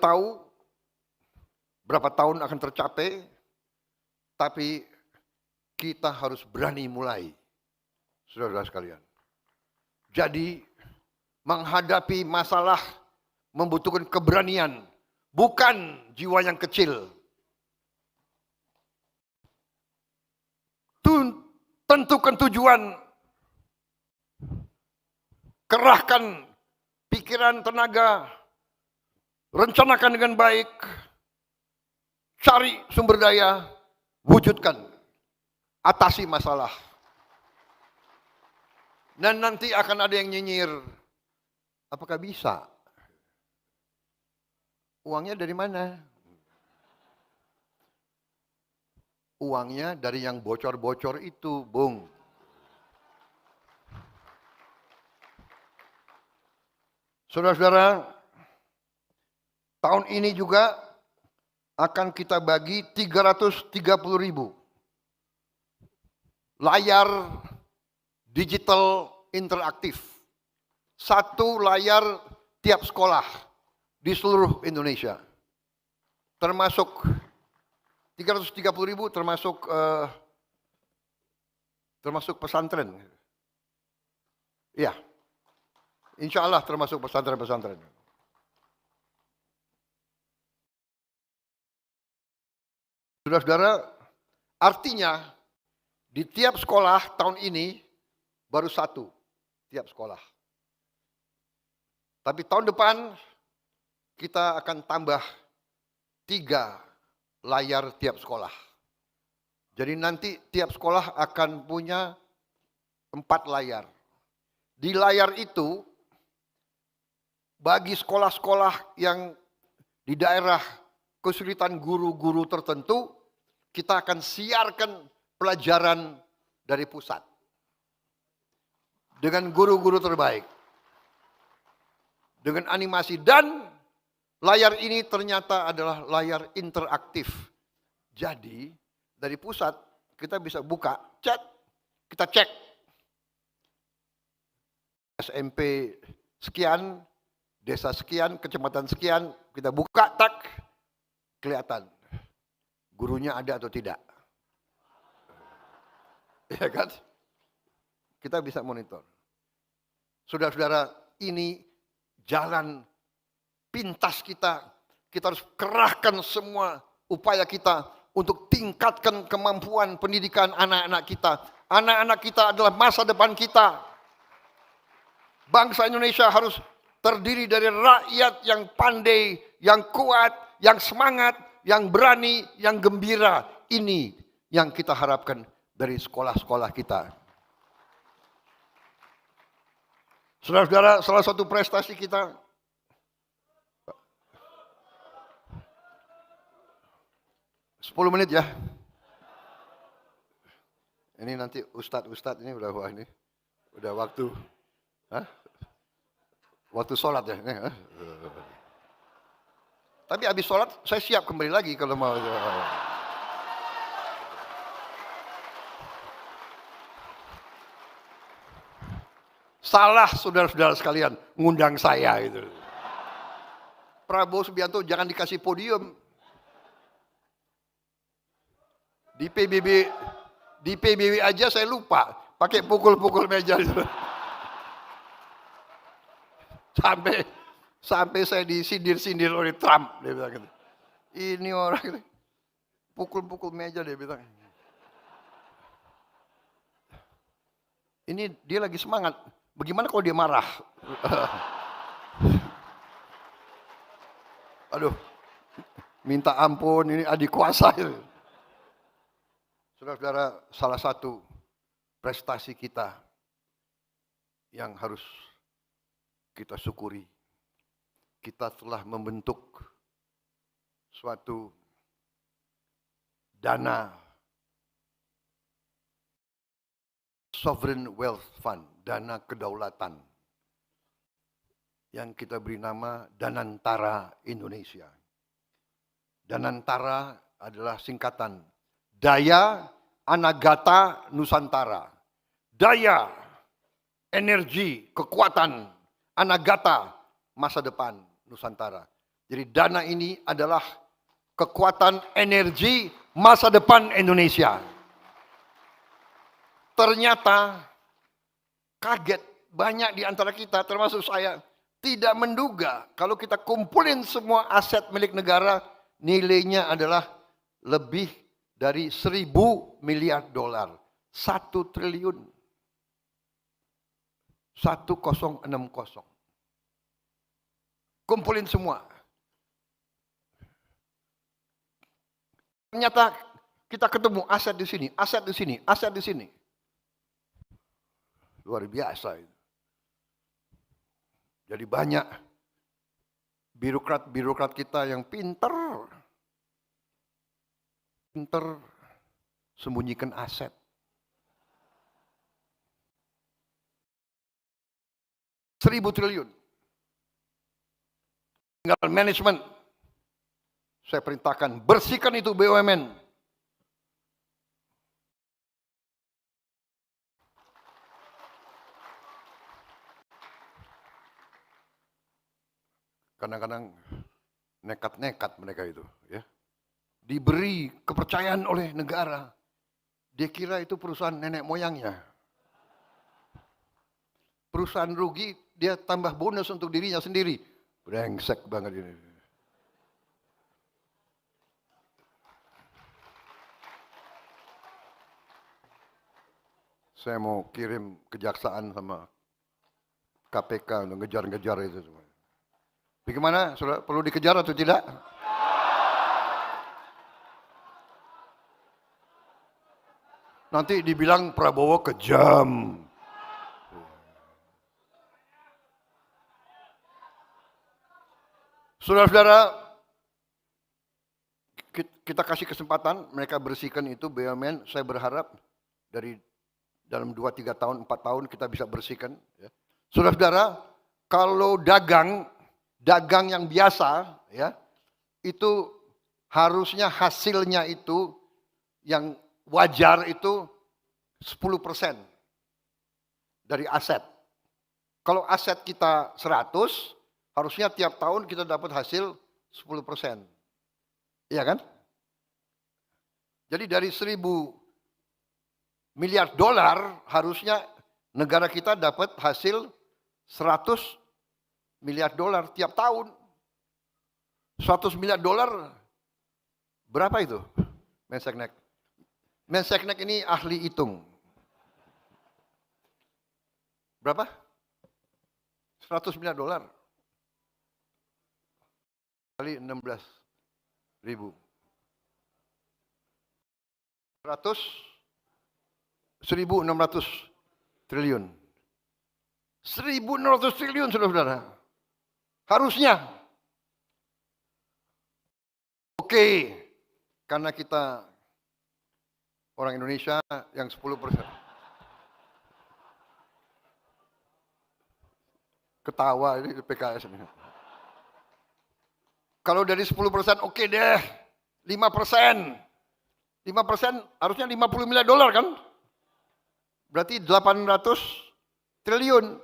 tahu berapa tahun akan tercapai, tapi kita harus berani mulai, saudara-saudara sekalian. Jadi menghadapi masalah membutuhkan keberanian, bukan jiwa yang kecil. Tentukan tujuan, kerahkan pikiran, tenaga, rencanakan dengan baik, cari sumber daya, wujudkan, atasi masalah. Dan nanti akan ada yang nyinyir, apakah bisa? Uangnya dari mana? Uangnya dari yang bocor-bocor itu, Bung. Saudara-saudara, tahun ini juga akan kita bagi 330.000 layar digital interaktif. Satu layar tiap sekolah di seluruh Indonesia. Termasuk 330.000 termasuk pesantren. Iya. Insya Allah termasuk pesantren-pesantren. Saudara-saudara, artinya di tiap sekolah tahun ini baru satu tiap sekolah. Tapi tahun depan kita akan tambah 3 layar tiap sekolah. Jadi nanti tiap sekolah akan punya 4 layar. Di layar itu, bagi sekolah-sekolah yang di daerah kesulitan guru-guru tertentu, kita akan siarkan pelajaran dari pusat. Dengan guru-guru terbaik. Dengan animasi dan layar ini ternyata adalah layar interaktif. Jadi dari pusat kita bisa buka, chat, kita cek. SMP sekian, desa sekian, kecamatan sekian, kita buka, tak, kelihatan. Gurunya ada atau tidak. Ya kan? Kita bisa monitor. Saudara-saudara, ini jalan pintas kita harus kerahkan semua upaya kita untuk tingkatkan kemampuan pendidikan anak-anak kita. Anak-anak kita adalah masa depan kita. Bangsa Indonesia harus terdiri dari rakyat yang pandai, yang kuat, yang semangat, yang berani, yang gembira. Ini yang kita harapkan dari sekolah-sekolah kita. Saudara-saudara, salah satu prestasi kita, 10 menit ya. Ini nanti ustadz ini udah ini udah waktu, waktu sholat ya. Tapi habis sholat saya siap kembali lagi kalau mau. Salah saudara-saudara sekalian ngundang saya itu. Prabowo Subianto jangan dikasih podium. Di PBB aja saya lupa pakai pukul-pukul meja itu. Sampai saya disindir-sindir oleh Trump, dia bilang gitu. Ini orang gitu. Pukul-pukul meja dia bilang. Ini dia lagi semangat. Bagaimana kalau dia marah? Aduh, minta ampun, ini adik kuasa. Saudara-saudara, salah satu prestasi kita yang harus kita syukuri, kita telah membentuk suatu dana Sovereign Wealth Fund, dana kedaulatan, yang kita beri nama Danantara Indonesia. Danantara adalah singkatan Daya Anagata Nusantara. Daya, energi, kekuatan, Anagata, masa depan Nusantara. Jadi dana ini adalah kekuatan energi masa depan Indonesia. Ternyata kaget banyak di antara kita, termasuk saya, tidak menduga kalau kita kumpulin semua aset milik negara, nilainya adalah lebih dari 1.000 miliar dolar. 1 triliun. 1060. Kumpulin semua. Ternyata kita ketemu aset di sini, aset di sini, aset di sini. Luar biasa itu. Jadi banyak birokrat kita yang pinter sembunyikan aset. Seribu triliun. Tinggal manajemen. Saya perintahkan bersihkan itu BUMN. Kadang-kadang nekat-nekat mereka itu, ya. Diberi kepercayaan oleh negara. Dia kira itu perusahaan nenek moyangnya. Perusahaan rugi, dia tambah bonus untuk dirinya sendiri. Brengsek banget ini. Saya mau kirim kejaksaan sama KPK untuk ngejar-ngejar itu semua. Bagaimana? Sudah perlu dikejar atau tidak? Nanti dibilang Prabowo kejam. Saudara-saudara, kita kasih kesempatan mereka bersihkan itu BUMN. Saya berharap dari dalam 2-3 tahun, 4 tahun kita bisa bersihkan. Saudara-saudara, kalau dagang yang biasa, ya, itu harusnya hasilnya itu yang wajar itu 10% dari aset. Kalau aset kita 100, harusnya tiap tahun kita dapat hasil 10%. Iya kan? Jadi dari 1.000 miliar dolar harusnya negara kita dapat hasil 100 miliar dolar tiap tahun. 100 miliar dolar berapa itu? Menseknek. Menseknek ini ahli hitung. Berapa? 100 miliar dolar. Kali 16 ribu. 1.600 triliun. 1.600 triliun, saudara-saudara. Harusnya. Oke, karena kita orang Indonesia yang 10%. Ketawa ini PKS ini. Kalau dari 10% oke deh. 5%. 5% harusnya 50 miliar dolar kan? Berarti 800 triliun.